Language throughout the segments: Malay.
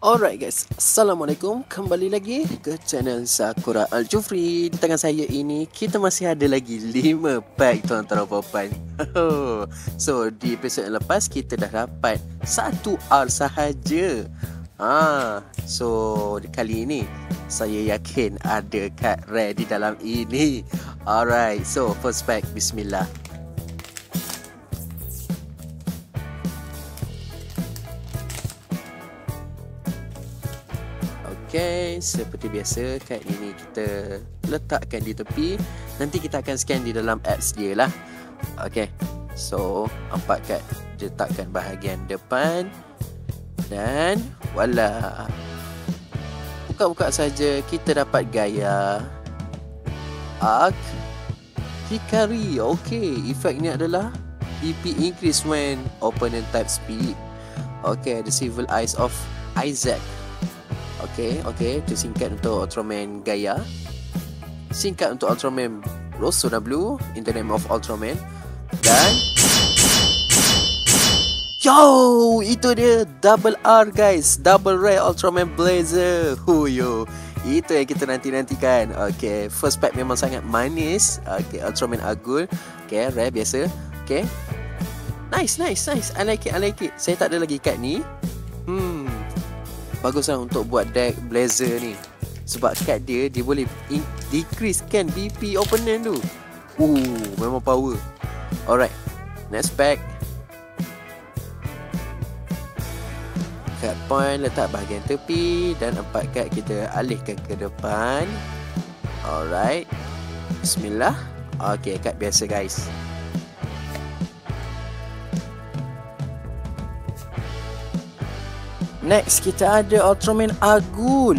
Alright guys, Assalamualaikum. Kembali lagi ke channel Sakura Al-Jufri. Di tangan saya ini, kita masih ada lagi 5 pack tuan-tuan dan puan-puan. So, di episod yang lepas, kita dah dapat 1R sahaja. So, kali ini, saya yakin ada kad rare di dalam ini. Alright, so first pack, bismillah. Okay, seperti biasa kad ini kita letakkan di tepi. Nanti kita akan scan di dalam apps dia lah. Okay, so 4 kad letakkan bahagian depan. Dan voila, buka-buka saja kita dapat gaya Arc Hikari. Okay, efek ni adalah BP increase when opponent type speed. Okay, the Civil Eyes of Isaac. Okay, itu singkat untuk Ultraman Gaia. Singkat untuk Ultraman Rosso dan Blue, in the name of Ultraman. Dan yo, itu dia double R guys, double rare Ultraman Blazer. Huyo, itu yang kita nanti-nantikan. Okay, first pack memang sangat manis. Okay, Ultraman Agul. Okay, rare biasa. Okay, nice. I like it. Saya tak ada lagi kad ni. Baguslah untuk buat deck Blazer ni. Sebab kad dia boleh decrease kan BP opponent tu. Memang power. Alright, next pack. Kad point letak bahagian tepi. Dan 4 kad kita alihkan ke depan. Alright, bismillah. Okay, kad biasa guys. Next, kita ada Ultraman Agul.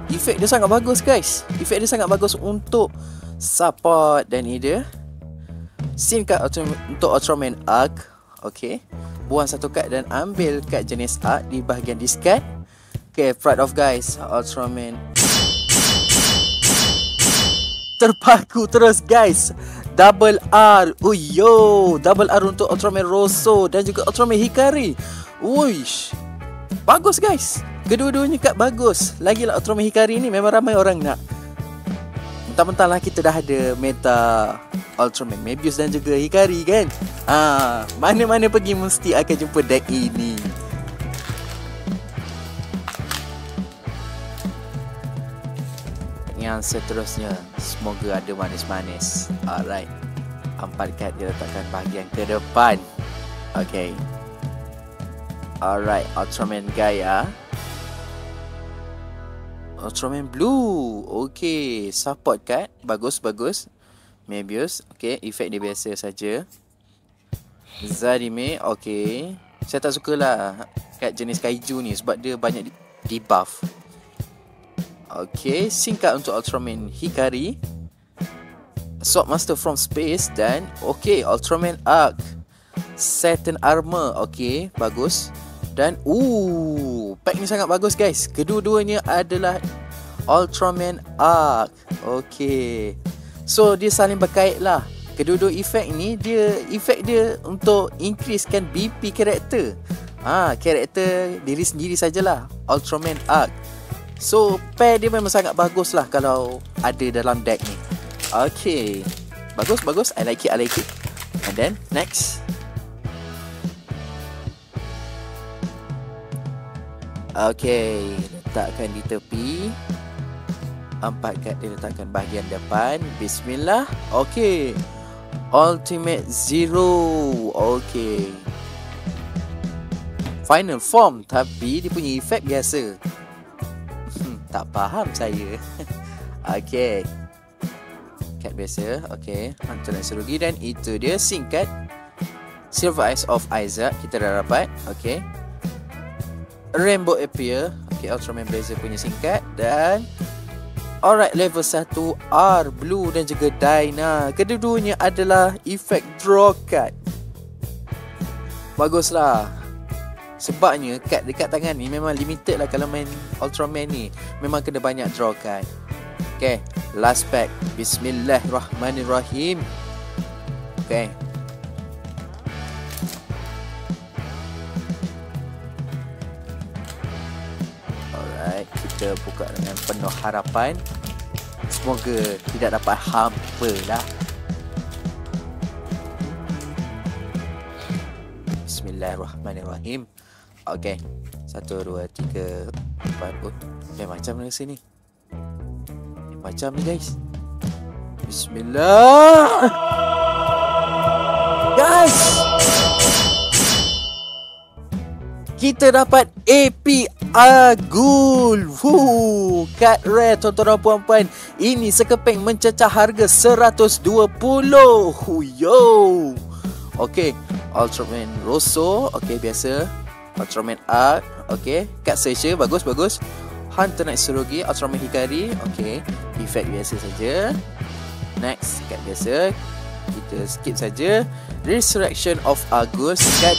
Efek dia sangat bagus guys. Efek dia sangat bagus untuk support. Dan ni dia scene card untuk Ultraman Arc. Okay, buang 1 kad dan ambil kad jenis Arc di bahagian discard. Okay, Pride of guys, Ultraman terpaku terus guys. Double R. Double R untuk Ultraman Rosso dan juga Ultraman Hikari. Uish, bagus guys. Kedua-duanya kad bagus. Lagilah Ultraman Hikari ni memang ramai orang nak. Mentang-mentang lah kita dah ada meta Ultraman Mebius dan juga Hikari kan. Mana-mana pergi mesti akan jumpa deck ini. Yang seterusnya, semoga ada manis-manis. Alright, 4 kad dia letakkan bahagian ke depan. Okay, alright, Ultraman Gaia, Ultraman Blue. Okay, support card bagus. Mebius. Okay, efek dia biasa saja. Zarime. Okay, saya tak sukalah card jenis kaiju ni sebab dia banyak debuff. Okay, singkat untuk Ultraman Hikari, Sword Master from Space. Dan okay, Ultraman Arc Saturn Armor. Okay, bagus. Dan pack ni sangat bagus guys. Kedua-duanya adalah Ultraman Arc. Okay, so dia saling berkait lah. Kedua-dua efek ni, efek dia untuk increasekan BP karakter. Karakter diri sendiri sajalah, Ultraman Arc. So pair dia memang sangat bagus lah kalau ada dalam deck ni. Okay, bagus. I like it. And then next. Okay, letakkan di tepi. 4 kad dia letakkan bahagian depan. Bismillah. Okay, Ultimate Zero. Okay, final form, tapi dia punya efek biasa. Tak faham saya. Okay, kad biasa. Okay, hantaran serugi. Dan itu dia singkat Silver Eyes of Isaac. Kita dah dapat. Okay, Rainbow Appear. Okay, Ultraman Blazer punya singkat. Dan alright, level 1 R Blue dan juga Dyna. Kedua-duanya adalah efek draw card. Baguslah. Sebabnya kad dekat tangan ni memang limited lah. Kalau main Ultraman ni memang kena banyak draw card. Okay, last pack. Bismillahirrahmanirrahim. Okay, kita buka dengan penuh harapan. Semoga tidak dapat hampa lah. Bismillahirrahmanirrahim. Okay, 1, 2, 3, 4. Oh, macam mana sini? Macam ni guys. Bismillah. Guys, kita dapat AP Agul. Kad rare tuan-tuan dan puan-puan. Ini sekeping mencecah harga 120. Yo. Okay, Ultraman Rosso. Okay, biasa. Ultraman Arc. Okay, kad Seisha. Bagus. Hunter Knight Tsurugi. Ultraman Hikari. Okay, efek biasa saja. Next, kad biasa. Kita skip saja. Resurrection of Agus. Dan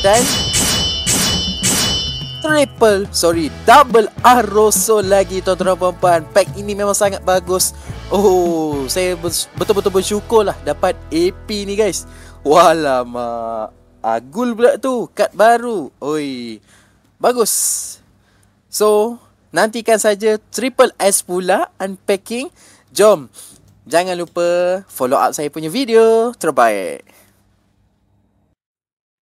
double Rosso lagi tuan-tuan dan puan-puan. Pack ini memang sangat bagus. Oh, saya betul-betul bersyukur lah dapat AP ni guys. Walamak, Agul pula tu, kad baru. Oi, bagus. So, nantikan saja Triple S pula unpacking. Jom, jangan lupa follow up saya punya video terbaik.